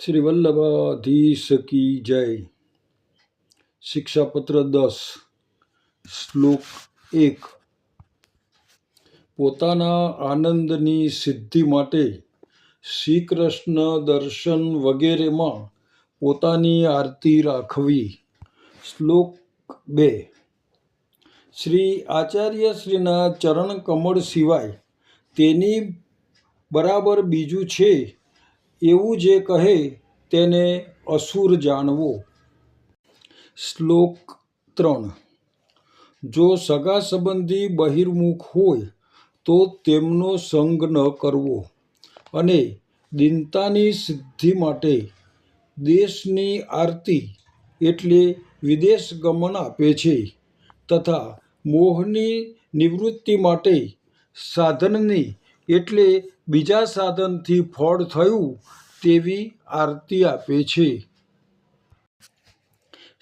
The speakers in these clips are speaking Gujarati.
श्री वल्लभाधीश की जय। शिक्षापत्र 10 શ્લોક 1। પોતાના આનંદની સિદ્ધિ માટે શ્રી કૃષ્ણ દર્શન વગેરેમાં પોતાની આરતી રાખવી। શ્લોક 2। શ્રી આચાર્યશ્રીના ચરણ કમળ સિવાય તેની બરાબર બીજું છે એવું જે કહે તેને અસુર જાણવો। શ્લોક 3। જો સગા સંબંધી બહિર્મુખ હોય તો તેમનો સંગ ન કરવો અને દીનતાની સિદ્ધિ માટે દેશની આરતી એટલે વિદેશ ગમન આપે છે તથા મોહની નિવૃત્તિ માટે સાધનની એટલે બીજા સાધનથી ફળ થયું તેવી આરતી આપે છે।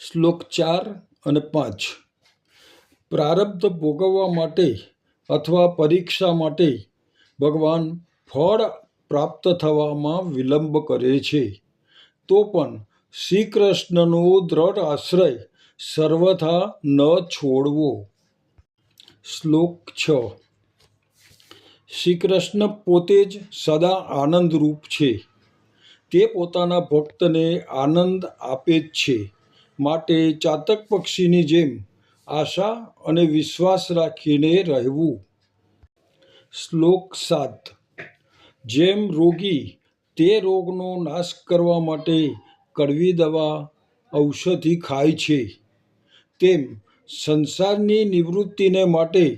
શ્લોક 4 અને 5। પ્રારબ્ધ ભોગવવા માટે અથવા પરીક્ષા માટે ભગવાન ફળ પ્રાપ્ત થવામાં વિલંબ કરે છે તો પણ શ્રી કૃષ્ણનો દ્રઢ આશ્રય સર્વથા ન છોડવો। શ્લોક 6। શ્રી કૃષ્ણ પોતે જ સદા આનંદરૂપ છે, તે પોતાના ભક્તને આનંદ આપે જ છે, માટે ચાતક પક્ષીની જેમ આશા અને વિશ્વાસ રાખીને રહેવું। શ્લોક 7। જેમ રોગી તે રોગનો નાશ કરવા માટે કડવી દવા ઔષધિ ખાય છે તેમ સંસારની નિવૃત્તિને માટે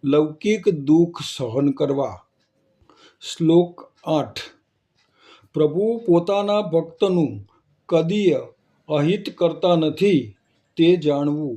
લૌકિક દુઃખ સહન કરવા। શ્લોક 8। પ્રભુ પોતાના ભક્તનું કદીય અહિત કરતા નથી તે જાણવું।